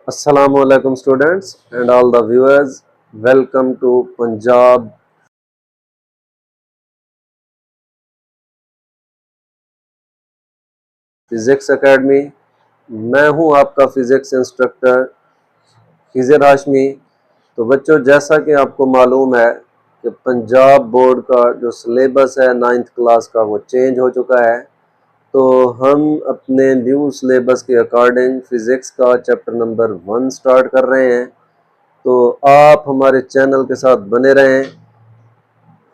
Assalamualaikum students and all the viewers. Welcome to Punjab physics academy. मैं हूं आपका physics instructor Khizr Hashmi. तो बच्चों, जैसा कि आपको मालूम है कि पंजाब बोर्ड का जो सिलेबस है 9th क्लास का वो चेंज हो चुका है। तो हम अपने न्यू सिलेबस के अकॉर्डिंग फिज़िक्स का चैप्टर नंबर 1 स्टार्ट कर रहे हैं। तो आप हमारे चैनल के साथ बने रहें।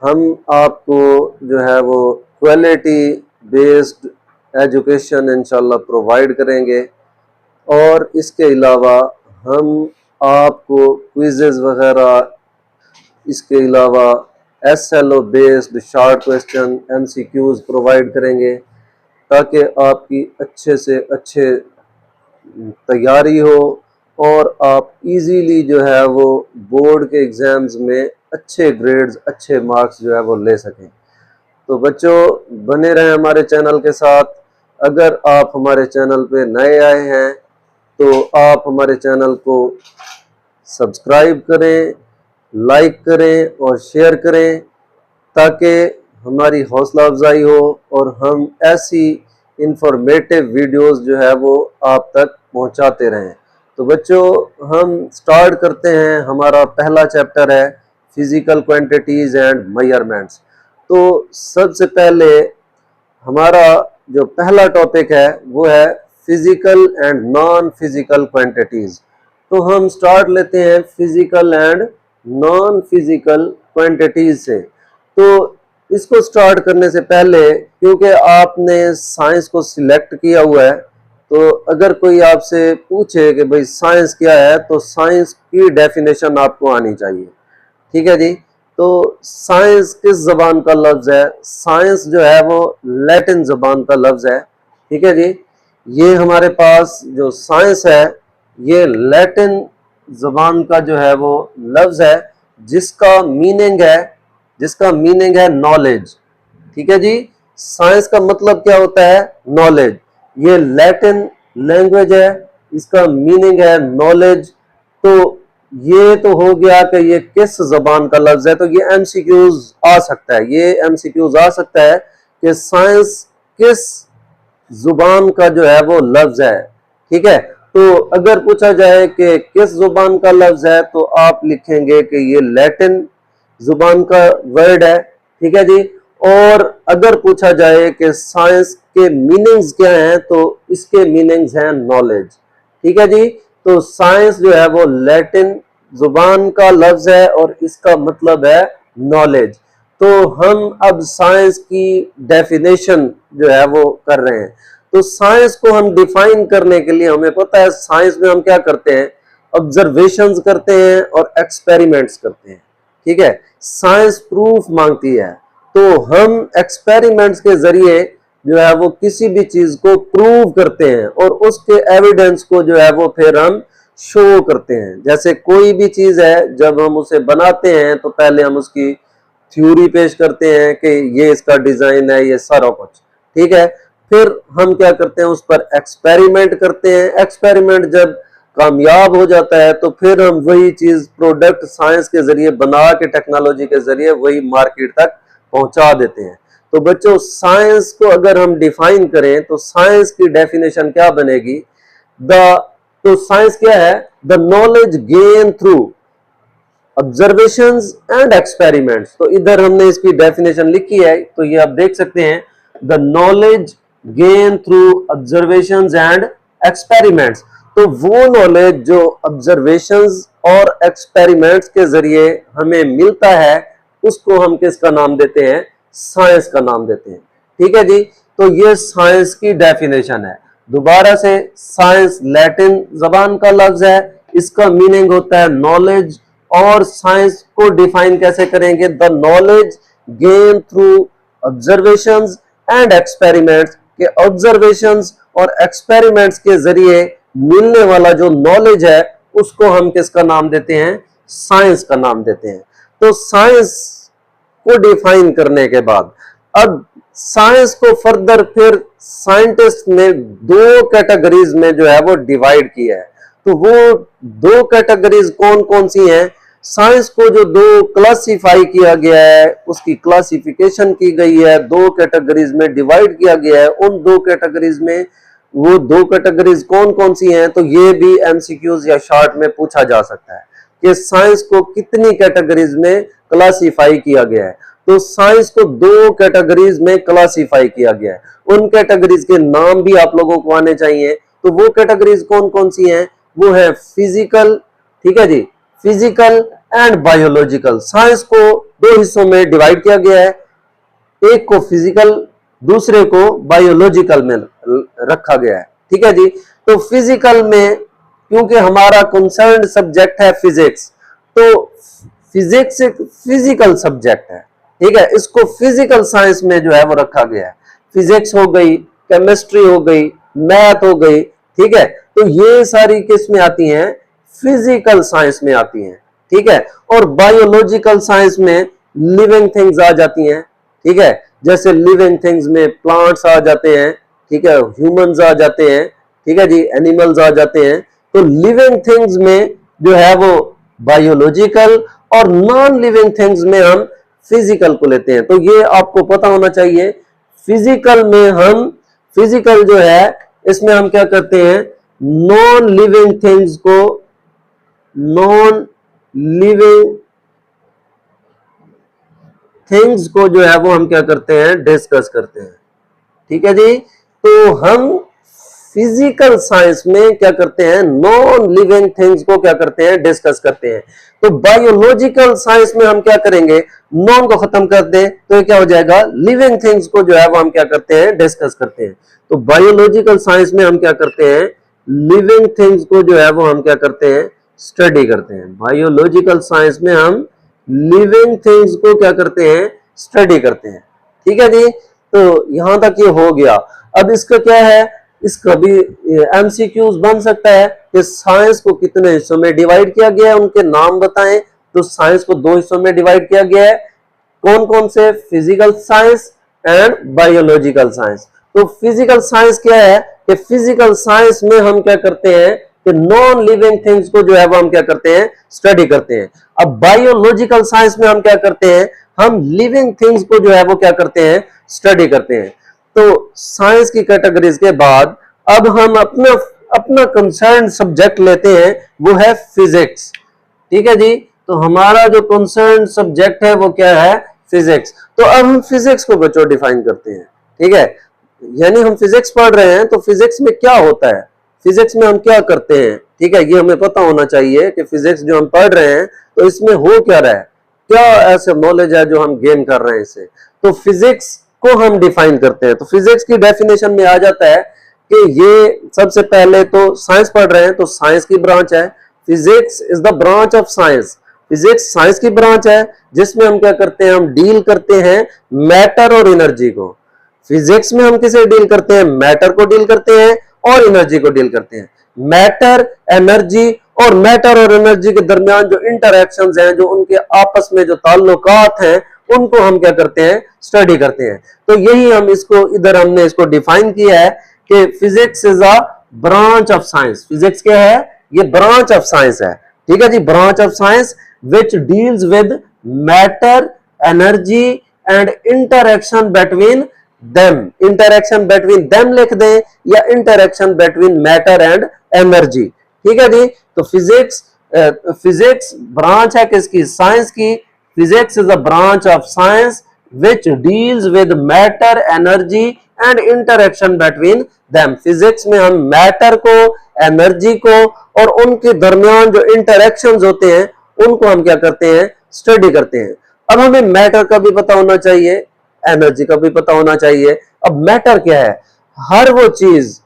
हम आपको जो है वो क्वालिटी बेस्ड एजुकेशन इंशाल्लाह प्रोवाइड करेंगे और इसके अलावा हम आपको क्विज़ेस वगैरह, इसके अलावा SLO based short question MCQs provide करेंगे ताकि आपकी अच्छे से अच्छे तैयारी हो और आप इजीली जो है वो बोर्ड के एग्ज़ाम्स में अच्छे ग्रेड्स, अच्छे मार्क्स जो है वो ले सकें। तो बच्चों, बने रहें हमारे चैनल के साथ। अगर आप हमारे चैनल पे नए आए हैं तो आप हमारे चैनल को सब्सक्राइब करें, लाइक करें और शेयर करें ताकि हमारी हौसला अफजाई हो और हम ऐसी इंफॉर्मेटिव वीडियोस जो है वो आप तक पहुंचाते रहें। तो बच्चों, हम स्टार्ट करते हैं। हमारा पहला चैप्टर है फिजिकल क्वांटिटीज़ एंड मेजरमेंट्स। तो सबसे पहले हमारा जो पहला टॉपिक है वो है physical and non physical quantities. तो हम स्टार्ट लेते हैं physical and non physical quantities से। तो इसको स्टार्ट करने से पहले, क्योंकि आपने साइंस को सिलेक्ट किया हुआ है, तो अगर कोई आपसे पूछे कि भाई साइंस क्या है, तो साइंस की डेफिनेशन आपको आनी चाहिए। ठीक है जी। तो साइंस किस जबान का लफ्ज है? साइंस जो है वो लैटिन जबान का लफ्ज है। ठीक है जी। ये हमारे पास जो साइंस है ये लैटिन जबान का जो है वो लफ्ज है जिसका मीनिंग है नॉलेज। ठीक है जी। साइंस का मतलब क्या होता है? नॉलेज। ये लैटिन लैंग्वेज है, इसका मीनिंग है नॉलेज। तो ये तो हो गया कि ये किस जबान का लफ्ज है। तो ये MCQs आ सकता है, कि साइंस किस जुबान का जो है वो लफ्ज है। ठीक है। तो अगर पूछा जाए कि किस जुबान का लफ्ज है तो आप लिखेंगे कि ये लैटिन जुबान का वर्ड है। ठीक है जी। और अगर पूछा जाए कि साइंस के मीनिंग्स क्या हैं तो इसके मीनिंग्स हैं नॉलेज। ठीक है जी। तो साइंस जो है वो लैटिन जुबान का लफ्ज है और इसका मतलब है नॉलेज। तो हम अब साइंस की डेफिनेशन जो है वो कर रहे हैं। तो साइंस को हम डिफाइन करने के लिए, हमें पता है साइंस में हम क्या करते हैं, ऑब्जर्वेशंस करते हैं और एक्सपेरिमेंट्स करते हैं। ठीक है। साइंस प्रूफ मांगती है, तो हम एक्सपेरिमेंट्स के जरिए जो है वो किसी भी चीज को प्रूव करते हैं और उसके एविडेंस को जो है वो फिर हम शो करते हैं। जैसे कोई भी चीज है, जब हम उसे बनाते हैं तो पहले हम उसकी थ्योरी पेश करते हैं कि ये इसका डिजाइन है, ये सारा कुछ। ठीक है। फिर हम क्या करते हैं, उस पर एक्सपेरिमेंट करते हैं। एक्सपेरिमेंट जब कामयाब हो जाता है तो फिर हम वही चीज प्रोडक्ट साइंस के जरिए बना के, टेक्नोलॉजी के जरिए वही मार्केट तक पहुंचा देते हैं। तो बच्चों, साइंस को अगर हम डिफाइन करें तो साइंस की डेफिनेशन क्या बनेगी? द तो साइंस क्या है? The knowledge gain through observations and experiments. तो इधर हमने इसकी डेफिनेशन लिखी है, तो ये आप देख सकते हैं, the knowledge gain through observations and experiments. तो वो नॉलेज जो ऑब्जर्वेशंस और एक्सपेरिमेंट्स के जरिए हमें मिलता है उसको हम किसका नाम देते हैं? साइंस का नाम देते हैं। ठीक है जी। तो ये साइंस की डेफिनेशन है। दोबारा से, साइंस लैटिन जबान का लफ्ज है, इसका मीनिंग होता है नॉलेज। और साइंस को डिफाइन कैसे करेंगे? The knowledge gain through observations and experiments. के ऑब्जर्वेशंस और एक्सपेरिमेंट्स के जरिए मिलने वाला जो नॉलेज है उसको हम किसका नाम देते हैं? साइंस का नाम देते हैं। तो साइंस को डिफाइन करने के बाद अब साइंस को फर्दर फिर साइंटिस्ट ने दो कैटेगरीज में जो है वो डिवाइड किया है। तो वो दो कैटेगरीज कौन कौन सी हैं? साइंस को जो दो क्लासिफाई किया गया है, उसकी क्लासिफिकेशन की गई है, दो कैटेगरीज में डिवाइड किया गया है। उन दो कैटेगरीज में वो दो कैटेगरीज कौन कौन सी हैं? तो ये भी एमसीक्यूज या शॉर्ट में पूछा जा सकता है कि साइंस को कितनी कैटेगरीज में क्लासिफाई किया गया है। तो साइंस को दो कैटेगरीज में क्लासिफाई किया गया है। उन कैटेगरीज के नाम भी आप लोगों को आने चाहिए। तो वो कैटेगरीज कौन कौन सी हैं? वो है फिजिकल, ठीक है जी, फिजिकल एंड बायोलॉजिकल। साइंस को दो हिस्सों में डिवाइड किया गया है, एक को फिजिकल, दूसरे को बायोलॉजिकल में रखा गया है, ठीक है जी। तो फिजिकल में क्योंकि हमारा कंसर्न सब्जेक्ट है फिजिक्स, तो फिजिक्स एक फिजिकल सब्जेक्ट है, ठीक है, इसको फिजिकल साइंस में जो है वो रखा गया है। फिजिक्स हो गई, केमिस्ट्री हो गई, मैथ हो गई, ठीक है, तो ये सारी किस में आती हैं? फिजिकल साइंस में आती हैं, ठीक है। और बायोलॉजिकल साइंस में लिविंग थिंग्स आ जाती हैं, ठीक है, जैसे लिविंग थिंग्स में प्लांट्स आ जाते हैं, ठीक है, ह्यूमंस आ जाते हैं, ठीक है जी, एनिमल्स आ जाते हैं। तो लिविंग थिंग्स में जो है वो बायोलॉजिकल और नॉन लिविंग थिंग्स में हम फिजिकल को लेते हैं। तो ये आपको पता होना चाहिए। फिजिकल में हम, फिजिकल जो है इसमें हम क्या करते हैं? नॉन लिविंग थिंग्स को, नॉन लिविंग थिंग्स को जो है वो हम क्या करते हैं? डिस्कस करते हैं, ठीक है जी। तो हम फिजिकल साइंस में क्या करते हैं? नॉन लिविंग थिंग्स को क्या करते हैं? डिस्कस करते हैं। तो बायोलॉजिकल साइंस में हम क्या करेंगे? नॉन को खत्म कर दे तो ये क्या हो जाएगा? लिविंग थिंग्स को जो है वो हम क्या करते हैं? डिस्कस करते हैं। तो बायोलॉजिकल साइंस में हम क्या करते हैं? लिविंग थिंग्स को जो है वो हम क्या करते हैं? स्टडी करते हैं। बायोलॉजिकल साइंस में हम लिविंग थिंग्स को क्या करते हैं? स्टडी करते हैं, ठीक है जी। तो यहां तक ये हो गया। अब इसका क्या है? इसका भी एमसीक्यूज बन सकता है कि साइंस को कितने हिस्सों में डिवाइड किया गया है, उनके नाम बताएं। तो साइंस को दो हिस्सों में डिवाइड किया गया है, कौन कौन से? Physical science and biological science. तो फिजिकल साइंस क्या है कि फिजिकल साइंस में हम क्या करते हैं कि नॉन लिविंग थिंग्स को जो है वो हम क्या करते हैं? स्टडी करते हैं। अब बायोलॉजिकल साइंस में हम क्या करते हैं? हम लिविंग थिंग्स को जो है वो क्या करते हैं? स्टडी करते हैं। तो साइंस की कैटेगरीज के बाद अब हम अपना अपना कंसर्न सब्जेक्ट लेते हैं, वो है फिजिक्स, ठीक है जी। तो हमारा जो कंसर्न सब्जेक्ट है वो क्या है? फिजिक्स। तो अब हम फिजिक्स को बच्चों डिफाइन करते हैं, ठीक है, यानी हम फिजिक्स पढ़ रहे हैं तो फिजिक्स में क्या होता है, फिजिक्स में हम क्या करते हैं, ठीक है, ये हमें पता होना चाहिए कि फिजिक्स जो हम पढ़ रहे हैं तो इसमें हो क्या रहा है, क्या ऐसे नॉलेज है जो हम गेन कर रहे हैं इससे। तो फिजिक्स को हम डिफाइन करते हैं। तो फिजिक्स की डेफिनेशन में आ जाता है कि ये सबसे पहले तो साइंस पढ़ रहे हैं तो साइंस की ब्रांच है। Physics is the branch of science. Physics science की ब्रांच है जिसमें हम क्या करते हैं? हम डील करते हैं मैटर और एनर्जी को। फिजिक्स में हम किसे डील करते हैं? मैटर को डील करते हैं और एनर्जी को डील करते हैं। मैटर, एनर्जी और मैटर और एनर्जी के दरमियान जो इंटरैक्शंस हैं, जो उनके आपस में जो ताल्लुकात हैं, उनको हम क्या करते हैं? स्टडी करते हैं। तो यही हम इसको इधर हमने इसको डिफाइन किया है कि physics is a branch of science. Physics क्या है? ये ब्रांच ऑफ साइंस है, ठीक है जी, branch of science which deals with matter, energy and interaction between them. Interaction between them लिख दें या interaction between matter and energy, ठीक है जी। तो फिजिक्स ब्रांच है किसकी? साइंस की। Physics is a branch of science which deals with matter, energy and interaction between them। Physics में हम मैटर को, एनर्जी को और उनके दरमियान जो इंटरैक्शंस होते हैं उनको हम क्या करते हैं? स्टडी करते हैं। अब हमें मैटर का भी पता होना चाहिए, एनर्जी का भी पता होना चाहिए। अब मैटर क्या है? हर वो चीज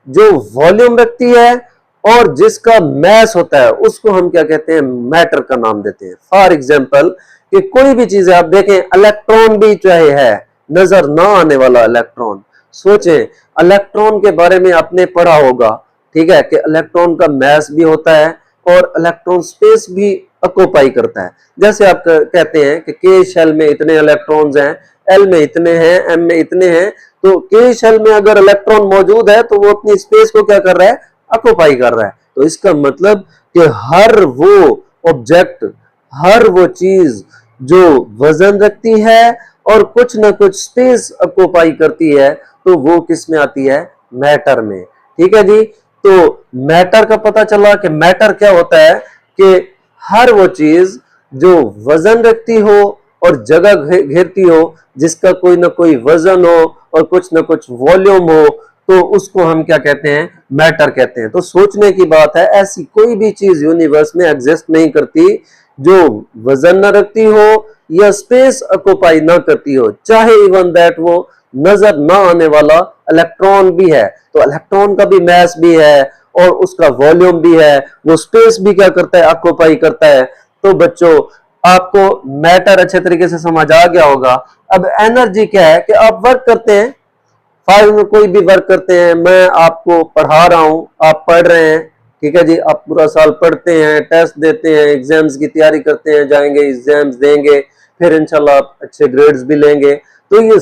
जो वॉल्यूम रखती है और जिसका मैस होता है उसको हम क्या कहते हैं? मैटर का नाम देते हैं। फॉर एग्जाम्पल कि कोई भी चीज है, आप देखें इलेक्ट्रॉन भी चाहे है, नजर ना आने वाला इलेक्ट्रॉन, सोचें इलेक्ट्रॉन के बारे में आपने पढ़ा होगा, ठीक है, कि इलेक्ट्रॉन का मैस भी होता है और इलेक्ट्रॉन स्पेस भी ऑक्यूपाई करता है। जैसे आप कहते हैं कि के शेल में इतने इलेक्ट्रॉन्स हैं, एल में इतने हैं, एम में इतने हैं। तो के शेल में अगर इलेक्ट्रॉन मौजूद है तो वो अपनी स्पेस को क्या कर रहा है? ऑक्युपाई कर रहा है। तो इसका मतलब कि हर वो ऑब्जेक्ट, हर वो चीज जो वजन रखती है और कुछ ना कुछ स्पेस ऑक्युपाई करती है, तो वो किस में आती है? मैटर में। ठीक है जी। तो मैटर का पता चला कि मैटर क्या होता है कि हर वो चीज जो वजन रखती हो और जगह घेरती हो, जिसका कोई ना कोई वजन हो और कुछ ना कुछ वॉल्यूम हो, तो उसको हम क्या कहते हैं? मैटर कहते हैं। तो सोचने की बात है, ऐसी कोई भी चीज यूनिवर्स में एग्जिस्ट नहीं करती जो वजन न रखती हो या स्पेस ऑक्युपाई ना करती हो, चाहे इवन दैट वो नजर ना आने वाला इलेक्ट्रॉन भी है। तो इलेक्ट्रॉन का भी मैस भी है और उसका वॉल्यूम भी है, वो स्पेस भी क्या करता है? ऑक्युपाई करता है। तो बच्चों, आपको मैटर अच्छे तरीके से समझ आ गया होगा। अब एनर्जी क्या है कि आप वर्क करते हैं, फाइल में कोई भी वर्क करते हैं, मैं आपको पढ़ा रहा हूं, आप पढ़ रहे हैं, ठीक है जी। आप पूरा साल पढ़ते हैं, टेस्ट देते हैं, एग्जाम्स की तैयारी करते हैं, जाएंगे एग्जाम्स देंगे, फिर इंशाल्लाह आप अच्छे ग्रेड्स भी लेंगे। तो ये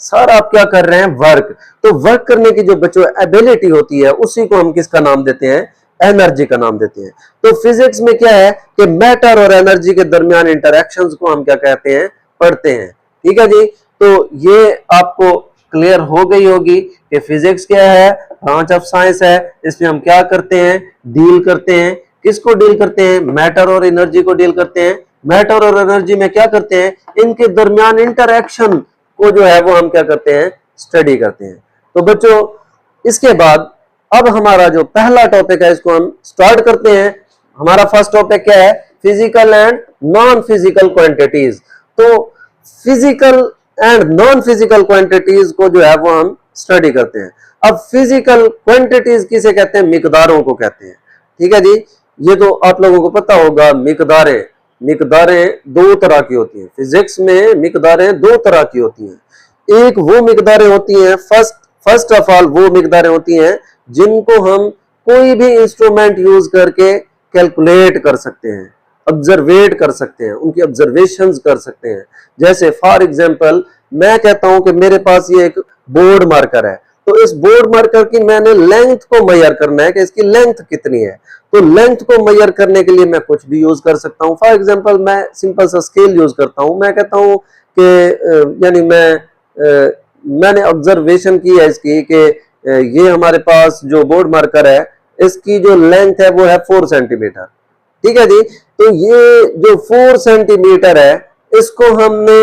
सारा आप क्या कर रहे हैं? वर्क। तो वर्क करने की जो बच्चों एबिलिटी होती है, उसी को हम किसका नाम देते हैं? एनर्जी का नाम देते हैं। तो फिजिक्स में क्या है कि मैटर और एनर्जी के दरमियान इंटरेक्शंस को हम क्या कहते हैं? पढ़ते हैं। ठीक है जी। तो ये आपको क्लियर हो गई होगी कि फिजिक्स क्या है, ब्रांच ऑफ साइंस है। इसमें हम क्या करते हैं? डील करते हैं। किसको डील करते हैं? मैटर और एनर्जी को डील करते हैं। मैटर और एनर्जी में क्या करते हैं? इनके दरमियान इंटरेक्शन को जो है वो हम क्या करते हैं? स्टडी करते हैं। तो बच्चों, इसके बाद अब हमारा जो पहला टॉपिक है, इसको हम स्टार्ट करते हैं। हमारा फर्स्ट टॉपिक क्या है? Physical and non physical quantities. तो physical and non physical quantities को जो है वो हम स्टडी करते हैं। अब फिजिकल क्वांटिटीज किसे कहते हैं? मिकदारों को कहते हैं। ठीक है जी। ये तो आप लोगों को पता होगा, मिकदारें मिकदारें दो तरह की होती हैं। फिजिक्स में मिकदारें दो तरह की होती हैं। एक वो मिकदारें होती हैं, फर्स्ट ऑफ ऑल वो मिकदारें होती हैं जिनको हम कोई भी इंस्ट्रूमेंट यूज करके कैलकुलेट कर सकते हैं, ऑब्जर्वेट कर सकते हैं, उनकी ऑब्जर्वेशंस कर सकते हैं। जैसे फॉर एग्जांपल, मैं कहता हूं कि मेरे पास ये एक बोर्ड मार्कर है, तो इस बोर्ड मार्कर की मैंने लेंथ को मेजर करना है कि इसकी लेंथ कितनी है। तो लेंथ को मेजर करने के लिए मैं कुछ भी यूज कर सकता हूं। फॉर एग्जांपल, मैं सिंपल सा स्केल यूज करता हूं। मैं कहता हूं कि यानी मैंने ऑब्जर्वेशन की है इसकी कि ये हमारे पास जो बोर्ड मार्कर है, इसकी जो लेंथ है वो है 4 सेंटीमीटर। ठीक है जी। तो ये जो 4 सेंटीमीटर है, इसको हमने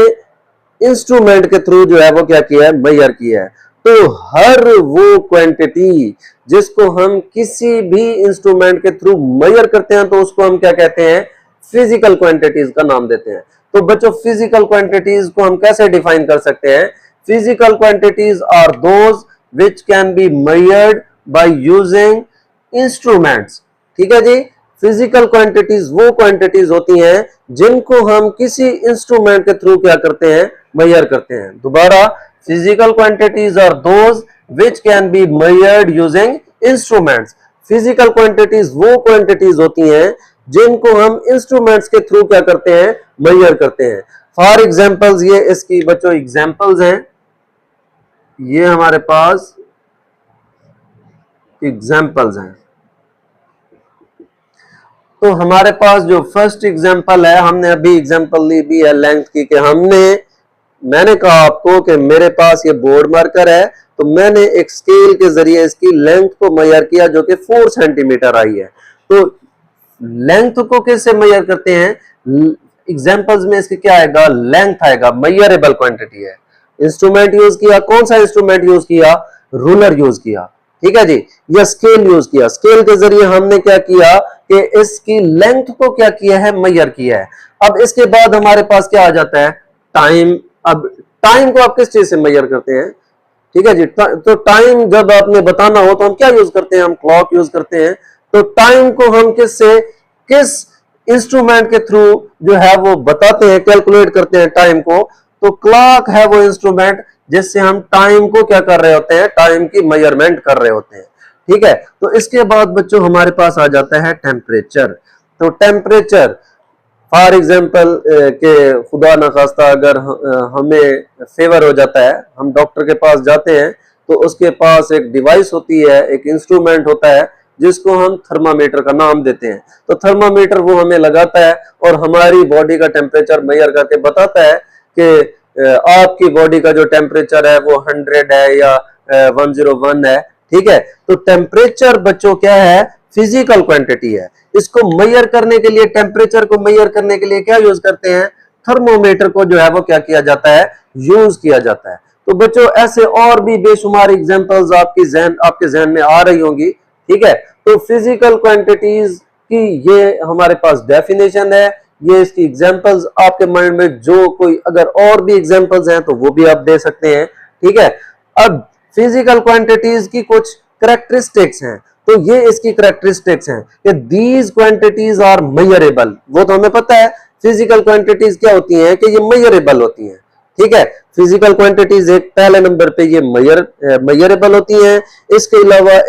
इंस्ट्रूमेंट के थ्रू जो है वो क्या किया है? मेजर किया है। तो हर वो क्वांटिटी जिसको हम किसी भी इंस्ट्रूमेंट के थ्रू मेजर करते हैं, तो उसको हम क्या कहते हैं? फिजिकल क्वांटिटीज का नाम देते हैं। तो बच्चों, फिजिकल क्वांटिटीज को हम कैसे डिफाइन कर सकते हैं? Physical quantities are those which can be measured by using instruments। ठीक है जी। फिजिकल क्वांटिटीज वो क्वांटिटीज होती हैं जिनको हम किसी इंस्ट्रूमेंट के थ्रू क्या करते हैं? मेजर करते हैं। दोबारा, physical quantities are those which can be measured using instruments। Physical quantities वो क्वांटिटीज होती हैं जिनको हम इंस्ट्रूमेंट्स के थ्रू क्या करते हैं? मेजर करते हैं। फॉर एग्जांपल्स, ये इसकी बच्चों एग्जांपल्स हैं। ये हमारे पास एग्जाम्पल्स हैं। तो हमारे पास जो फर्स्ट एग्जाम्पल है, हमने अभी एग्जाम्पल ली भी है लेंथ की, कि मैंने कहा आपको कि मेरे पास ये बोर्ड मार्कर है, तो मैंने एक स्केल के जरिए इसकी लेंथ को मेजर किया जो कि 4 सेंटीमीटर आई है। तो लेंथ को कैसे मेजर करते हैं? एग्जाम्पल्स में इसके क्या आएगा? लेंथ आएगा, मेजरेबल क्वांटिटी है। इंस्ट्रूमेंट यूज किया, कौन सा इंस्ट्रूमेंट यूज किया? रूलर यूज किया। ठीक है जी। या स्केल यूज किया, स्केल के जरिए हमने क्या किया कि इसकी लेंथ को क्या किया है? मेजर किया है। अब इसके बाद हमारे पास क्या आ जाता है? टाइम। अब टाइम को आप किस चीज से मेजर करते हैं? ठीक है जी। तो टाइम जब आपने बताना हो तो हम क्या यूज करते हैं? हम क्लॉक यूज करते हैं। तो टाइम को हम किस इंस्ट्रूमेंट के थ्रू जो है वो बताते हैं, कैलकुलेट करते हैं टाइम को? तो क्लॉक है वो इंस्ट्रूमेंट जिससे हम टाइम को क्या कर रहे होते हैं? टाइम की मेजरमेंट कर रहे होते हैं। ठीक है। तो इसके बाद बच्चों हमारे पास आ जाता है टेम्परेचर। तो टेम्परेचर, फॉर एग्जाम्पल के खुदा न खास्ता अगर हमें फेवर हो जाता है, हम डॉक्टर के पास जाते हैं, तो उसके पास एक डिवाइस होती है, एक इंस्ट्रूमेंट होता है जिसको हम थर्मामीटर का नाम देते हैं। तो थर्मामीटर वो हमें लगाता है और हमारी बॉडी का टेम्परेचर मेजर करके बताता है कि आपकी बॉडी का जो टेम्परेचर है वो 100 है या 101 है। ठीक है, तो टेम्परेचर बच्चों क्या है, फिजिकल क्वांटिटी है। इसको मेजर करने के लिए, टेम्परेचर को मेजर करने के लिए क्या यूज करते हैं, थर्मोमीटर को जो है वो क्या किया जाता है, यूज किया जाता है। तो बच्चों ऐसे और भी बेशुमार एग्जांपल्स आपके जहन में आ रही होंगी। ठीक है, तो फिजिकल क्वांटिटीज की ये हमारे पास डेफिनेशन है, ये इसकी एग्जांपल्स आपके माइंड में जो कोई अगर और भी एग्जांपल्स हैं तो वो भी आप दे सकते हैं। ठीक है, अब फिजिकल क्वांटिटीज की कुछ करेक्टरिस्टिक्स हैं, तो ये इसकी करेक्टरिस्टिक्स हैं कि दीज क्वांटिटीज आर मेजरेबल। वो तो हमें पता है फिजिकल क्वांटिटीज क्या होती हैं कि ये मेजरेबल होती हैं। ठीक है, फिजिकल क्वांटिटीज एक पहले नंबर पे ये मेजरेबल होती हैं। इसके अलावा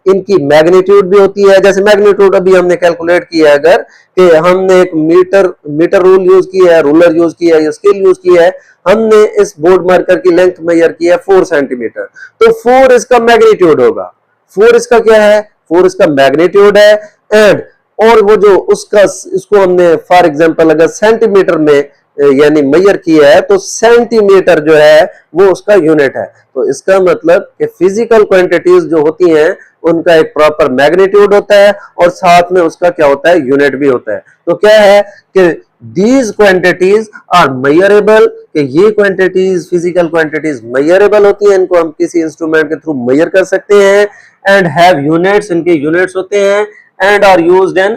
इनकी मैग्नीट्यूड भी होती है। जैसे मैग्नीट्यूड अभी हमने कैलकुलेट किया है, अगर कि हमने एक मीटर रूल यूज किया है, रूलर यूज किया है या स्केल यूज किया है, हमने इस बोर्ड मार्कर की लेंथ मेजर की है 4 सेंटीमीटर, तो 4 इसका मैग्नीट्यूड होगा। 4 इसका क्या है, 4 इसका मैग्नीट्यूड है। एंड और वो जो उसका, इसको हमने फॉर एग्जांपल अगर सेंटीमीटर में यानी मेजर किया है, तो सेंटीमीटर जो है वो उसका यूनिट है। तो इसका मतलब कि फिजिकल क्वांटिटीज जो होती हैं उनका एक प्रॉपर मैग्नीट्यूड होता है और साथ में उसका क्या होता है, यूनिट भी होता है। तो क्या है कि दीज क्वांटिटीज आर मेजरेबल, कि ये क्वांटिटीज, फिजिकल क्वांटिटीज मेजरेबल होती हैं, इनको हम किसी इंस्ट्रूमेंट के थ्रू मेजर कर सकते हैं। एंड हैव यूनिट्स, इनके यूनिट्स होते हैं। And are used in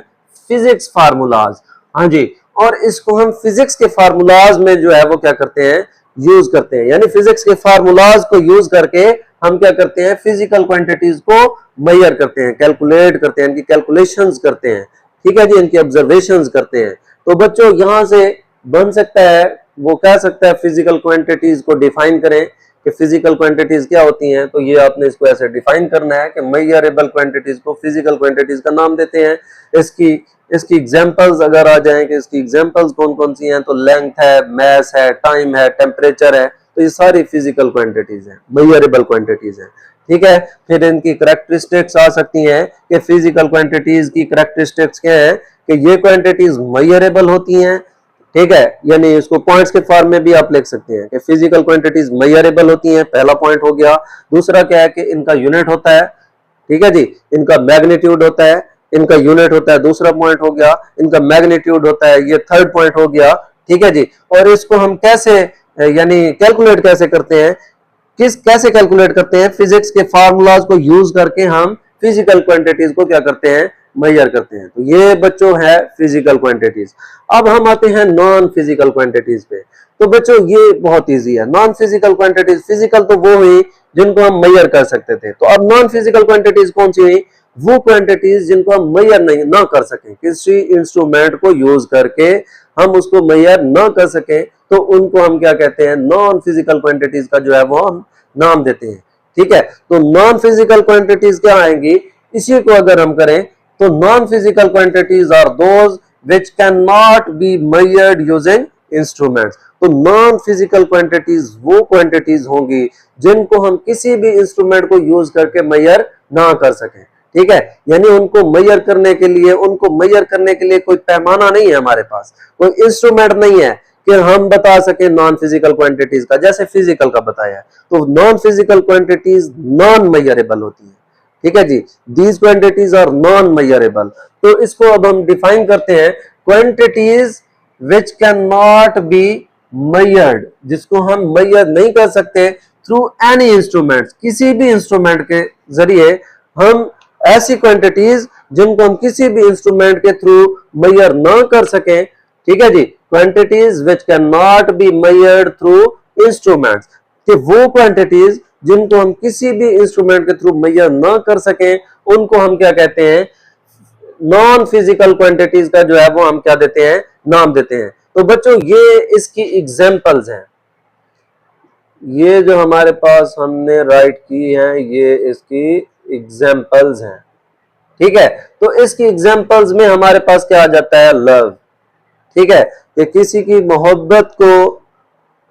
physics formulas. हाँ जी, और इसको हम फिजिक्स के फार्मूलाज में जो है वो क्या करते हैं, यूज करते हैं। यानी फिजिक्स के फार्मूलाज को यूज करके हम क्या करते हैं, फिजिकल क्वांटिटीज को मेजर करते हैं, कैलकुलेट करते हैं, इनकी कैलकुलेशंस करते हैं। ठीक है जी, इनकी ऑब्जर्वेशंस करते हैं। तो बच्चों यहां से बन सकता है, वो कह सकता है फिजिकल क्वांटिटीज को डिफाइन करें कि फिजिकल क्वांटिटीज क्या होती हैं। तो ये आपने इसको ऐसे डिफाइन करना है कि मेजरेबल क्वांटिटीज को फिजिकल क्वांटिटीज का नाम देते हैं। इसकी एग्जांपल्स अगर आ जाएं कि इसकी एग्जांपल्स कौन कौन सी हैं, तो लेंथ है, मास है, टाइम है, टेम्परेचर है, तो ये सारी फिजिकल क्वांटिटीज हैं, मेजरेबल क्वांटिटीज हैं। ठीक है, फिर इनकी करेक्टरिस्टिक्स आ सकती हैं कि फिजिकल क्वांटिटीज की करेक्टरिस्टिक्स क्या है कि ये क्वांटिटीज मेजरेबल होती हैं। ठीक है, यानी इसको पॉइंट्स के फॉर्म में भी आप लिख सकते हैं कि फिजिकल क्वांटिटीज मेजरेबल होती हैं, पहला पॉइंट हो गया। दूसरा क्या है कि इनका यूनिट होता है। ठीक है जी, इनका मैग्नीट्यूड होता है, इनका यूनिट होता है, दूसरा पॉइंट हो गया। इनका मैग्नीट्यूड होता है, ये थर्ड पॉइंट हो गया। ठीक है जी, और इसको हम कैसे यानी कैलकुलेट कैसे करते हैं, कैसे कैलकुलेट करते हैं, फिजिक्स के फार्मूलाज को यूज करके हम फिजिकल क्वांटिटीज को क्या करते हैं, मेजर करते हैं। तो ये बच्चों है फिजिकल क्वांटिटीज। अब हम आते हैं नॉन फिजिकल क्वांटिटीज पे। तो बच्चों ये बहुत इजी है। नॉन फिजिकल क्वांटिटीज, फिजिकल तो वो हुई जिनको हम मेजर कर सकते थे, तो अब नॉन फिजिकल क्वांटिटीज कौन सी हुई, वो क्वांटिटीज जिनको हम मेजर नहीं ना कर सकें, किसी इंस्ट्रूमेंट को यूज करके हम उसको मेजर ना कर सकें, तो उनको हम क्या कहते हैं, नॉन फिजिकल क्वांटिटीज का जो है वो हम नाम देते हैं। ठीक है, तो नॉन फिजिकल क्वांटिटीज क्या आएंगी, इसी को अगर हम करें तो non physical quantities are those which can not be measured using instruments. तो नॉन फिजिकल क्वांटिटीज वो क्वांटिटीज होंगी जिनको हम किसी भी इंस्ट्रूमेंट को यूज करके मेजर ना कर सकें। ठीक है, यानी उनको मेजर करने के लिए कोई पैमाना नहीं है हमारे पास, कोई इंस्ट्रूमेंट नहीं है कि हम बता सके नॉन फिजिकल क्वांटिटीज का, जैसे फिजिकल का बताया। तो non physical quantities non measurable होती है। ठीक है जी, these quantities are non measurable. तो इसको अब हम डिफाइन करते हैं, quantities which can not be measured, जिसको हम मेजर नहीं कर सकते थ्रू एनी इंस्ट्रूमेंट, किसी भी इंस्ट्रूमेंट के जरिए हम ऐसी क्वांटिटीज जिनको हम किसी भी इंस्ट्रूमेंट के थ्रू मेजर ना कर सकें। ठीक है जी, quantities which can not be measured through instruments, कि वो क्वांटिटीज जिनको हम किसी भी इंस्ट्रूमेंट के थ्रू मेजर ना कर सकें, उनको हम क्या कहते हैं, नॉन फिजिकल क्वांटिटीज का जो है वो हम क्या देते हैं, नाम देते हैं। तो बच्चों ये इसकी एग्जांपल्स हैं, ये जो हमारे पास हमने राइट की हैं, ये इसकी एग्जांपल्स हैं। ठीक है, तो इसकी एग्जांपल्स में हमारे पास क्या आ जाता है, लव। ठीक है, कि किसी की मोहब्बत को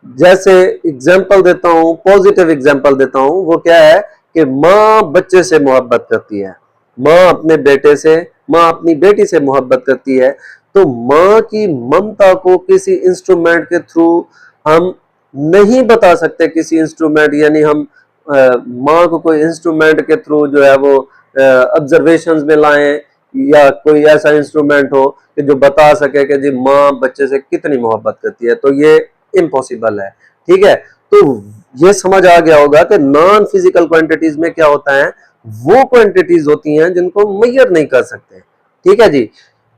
जैसे एग्जाम्पल देता हूं, पॉजिटिव एग्जाम्पल देता हूं, वो क्या है कि माँ बच्चे से मोहब्बत करती है, माँ अपने बेटे से, माँ अपनी बेटी से मोहब्बत करती है। तो माँ की ममता को किसी इंस्ट्रूमेंट के थ्रू हम नहीं बता सकते। किसी इंस्ट्रूमेंट यानी हम माँ को कोई इंस्ट्रूमेंट के थ्रू जो है वो ऑब्जर्वेशंस में लाएं, या कोई ऐसा इंस्ट्रूमेंट हो कि जो बता सके कि जी माँ बच्चे से कितनी मोहब्बत करती है, तो ये इम्पॉसिबल है। ठीक है, तो ये समझ आ गया होगा कि नॉन फिजिकल क्वांटिटीज में क्या होता है, वो क्वांटिटीज होती हैं जिनको मेजर नहीं कर सकते। ठीक है जी।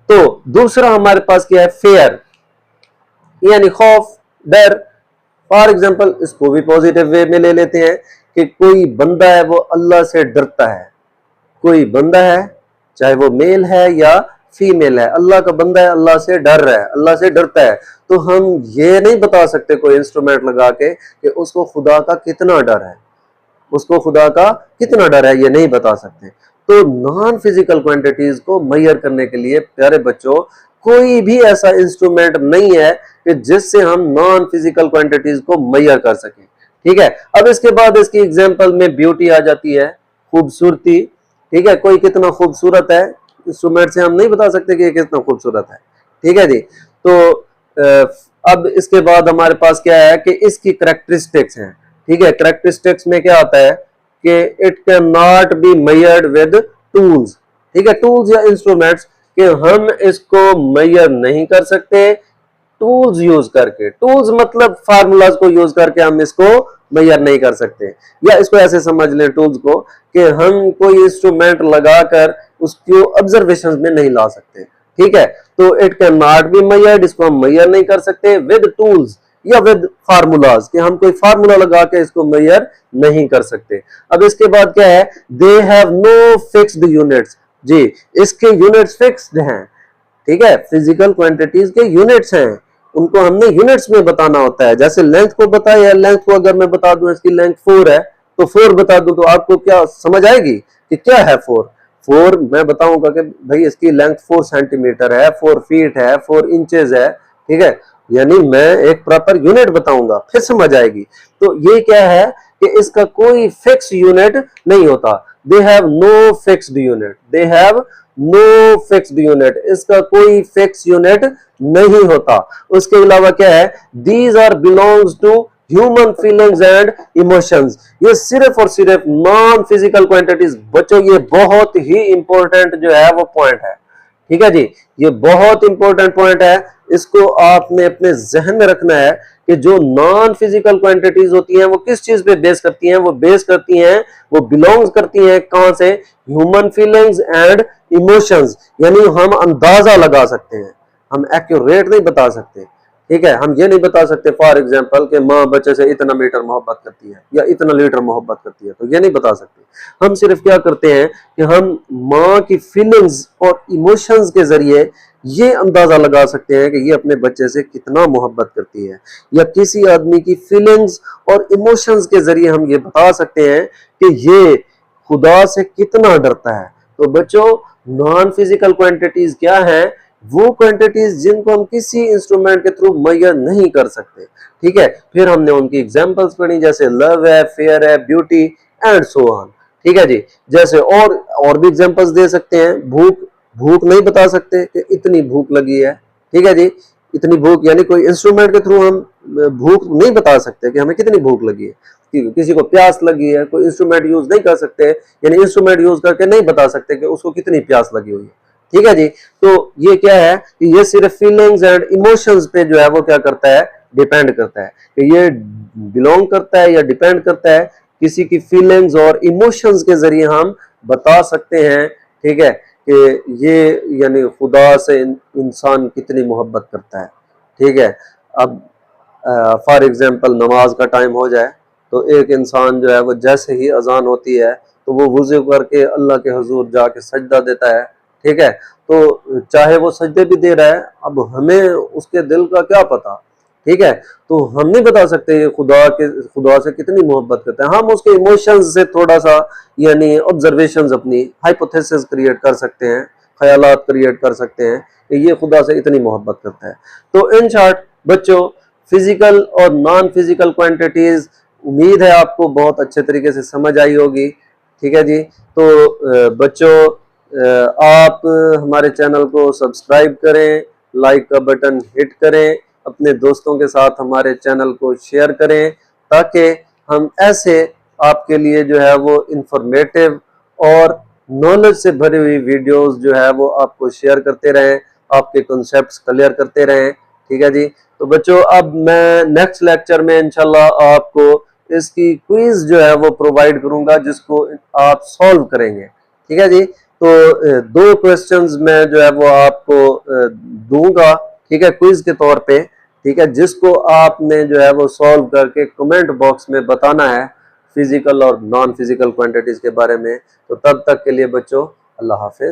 तो दूसरा हमारे पास क्या है, फेयर, यानी खौफ, डर। फॉर एग्जाम्पल इसको भी पॉजिटिव वे में ले लेते हैं कि कोई बंदा है वो अल्लाह से डरता है। कोई बंदा है, चाहे वो मेल है या फीमेल है, अल्लाह का बंदा है, अल्लाह से डर रहा है, अल्लाह से डरता है। तो हम ये नहीं बता सकते कोई इंस्ट्रूमेंट लगा के कि उसको खुदा का कितना डर है, उसको खुदा का कितना डर है, ये नहीं बता सकते। तो नॉन फिजिकल क्वांटिटीज को मेजर करने के लिए प्यारे बच्चों कोई भी ऐसा इंस्ट्रूमेंट नहीं है कि जिससे हम नॉन फिजिकल क्वांटिटीज को मेजर कर सकें। ठीक है, अब इसके बाद इसकी एग्जांपल में ब्यूटी आ जाती है, खूबसूरती। ठीक है, कोई कितना खूबसूरत है, इंस्ट्रूमेंट से हम नहीं बता सकते कि ये कितना खूबसूरत है। ठीक है जी। तो अब इसके बाद हमारे पास क्या है कि इसकी करेक्टरिस्टिक्स हैं। ठीक है, करेक्टरिस्टिक्स में क्या आता है कि it can not be measured with tools. ठीक है, टूल्स या इंस्ट्रूमेंट्स, कि हम इसको मेजर नहीं कर सकते टूल्स यूज करके। टूल्स मतलब फार्मूलाज को यूज करके हम इसको मेजर नहीं कर सकते। या इसको ऐसे समझ लें टूल्स को कि हम कोई इंस्ट्रूमेंट लगाकर उसको ऑब्जर्वेशंस में नहीं ला सकते। ठीक है, तो it can not be measured, इसको हम मेजर नहीं कर सकते विद टूल्स या विद फार्मूलाज, कि हम कोई फार्मूला लगा के इसको मेजर नहीं कर सकते। अब इसके बाद क्या है, they have no fixed units. जी, इसके यूनिट्स फिक्स्ड हैं। ठीक है, फिजिकल क्वांटिटीज के यूनिट्स हैं, उनको हमने यूनिट्स में बताना होता है। जैसे लेंथ को बताया, लेंथ को अगर मैं बता दूं इसकी लेंथ 4 है तो 4 बता दूं, तो आपको क्या समझ आएगी कि क्या है 4। 4 मैं बताऊंगा कि भाई इसकी लेंथ 4 सेंटीमीटर है, 4 फीट है, 4 इंचेस है। ठीक है, यानी मैं एक प्रॉपर यूनिट बताऊंगा, फिर समझ आएगी। तो ये क्या है कि इसका कोई फिक्स यूनिट नहीं होता। They have no fixed unit, they have no fixed unit, इसका कोई फिक्स यूनिट नहीं होता। उसके अलावा क्या है, these are belongs to human feelings and emotions. ये सिर्फ और सिर्फ नॉन फिजिकल क्वांटिटीज। बच्चों ये बहुत ही इंपॉर्टेंट जो है वो पॉइंट है। ठीक है जी, ये बहुत इंपॉर्टेंट पॉइंट है, इसको आपने अपने जहन में रखना है कि जो नॉन फिजिकल क्वांटिटीज होती हैं वो किस चीज पे बेस करती हैं, वो बेस करती हैं, वो बिलोंग्स करती हैं कहां से, ह्यूमन फीलिंग्स एंड इमोशंस। यानी हम अंदाजा लगा सकते हैं, हम एक्यूरेट नहीं बता सकते। ठीक है, हम ये नहीं बता सकते फॉर एग्जांपल कि माँ बच्चे से इतना मीटर मोहब्बत करती है या इतना लीटर मोहब्बत करती है, तो ये नहीं बता सकते। हम सिर्फ क्या करते हैं कि हम माँ की फीलिंग्स और इमोशंस के जरिए ये अंदाजा लगा सकते हैं कि ये अपने बच्चे से कितना मोहब्बत करती है, या किसी आदमी की फीलिंग्स और इमोशंस के जरिए हम ये बता सकते हैं कि ये खुदा से कितना डरता है। तो बच्चों नॉन फिजिकल क्वांटिटीज क्या है, वो क्वांटिटीज जिनको हम किसी इंस्ट्रूमेंट के थ्रू मेजर नहीं कर सकते। ठीक है, फिर हमने उनकी एग्जांपल्स पढ़ी, जैसे लव है, फेयर है, ब्यूटी एंड सो ऑन। ठीक है जी, जैसे और भी एग्जांपल्स दे सकते हैं। भूख, भूख नहीं बता सकते कि इतनी भूख लगी है। ठीक है जी, इतनी भूख, यानी कोई इंस्ट्रूमेंट के थ्रू हम भूख नहीं बता सकते कि हमें कितनी भूख लगी है। किसी को प्यास लगी है, कोई इंस्ट्रूमेंट यूज नहीं कर सकते, यानी इंस्ट्रूमेंट यूज करके नहीं बता सकते कि उसको कितनी प्यास लगी हुई है। ठीक है जी, तो ये क्या है कि ये सिर्फ फीलिंग्स एंड इमोशंस पे जो है वो क्या करता है, डिपेंड करता है, कि ये बिलोंग करता है या डिपेंड करता है किसी की फीलिंग्स और इमोशंस के जरिए हम बता सकते हैं। ठीक है, कि ये यानी खुदा से इंसान कितनी मोहब्बत करता है। ठीक है, अब फॉर एग्जांपल नमाज का टाइम हो जाए तो एक इंसान जो है वो जैसे ही अजान होती है तो वो वुज़ू करके अल्लाह के हुजूर जाके सजदा देता है। ठीक है, तो चाहे वो सजदे भी दे रहा है, अब हमें उसके दिल का क्या पता। ठीक है, तो हम नहीं बता सकते ये खुदा से कितनी मोहब्बत करते हैं। हम उसके इमोशंस से थोड़ा सा यानी ऑब्जर्वेशंस, अपनी हाइपोथेसिस क्रिएट कर सकते हैं, ख्यालात क्रिएट कर सकते हैं कि ये खुदा से इतनी मोहब्बत करता है। तो इन शॉर्ट बच्चों, फिजिकल और नॉन फिजिकल क्वांटिटीज उम्मीद है आपको बहुत अच्छे तरीके से समझ आई होगी। ठीक है जी। तो बच्चों आप हमारे चैनल को सब्सक्राइब करें, लाइक का बटन हिट करें, अपने दोस्तों के साथ हमारे चैनल को शेयर करें ताकि हम ऐसे आपके लिए जो है वो इंफॉर्मेटिव और नॉलेज से भरी हुई वीडियोस जो है वो आपको शेयर करते रहें, आपके कॉन्सेप्ट्स क्लियर करते रहें। ठीक है जी। तो बच्चों अब मैं नेक्स्ट लेक्चर में इंशाल्लाह आपको इसकी क्विज जो है वो प्रोवाइड करूंगा जिसको आप सॉल्व करेंगे। ठीक है जी। तो दो क्वेश्चंस मैं जो है वो आपको दूंगा, ठीक है, क्विज के तौर पे। ठीक है, जिसको आपने जो है वो सॉल्व करके कमेंट बॉक्स में बताना है फिजिकल और नॉन फिजिकल क्वांटिटीज के बारे में। तो तब तक के लिए बच्चों अल्लाह हाफिज।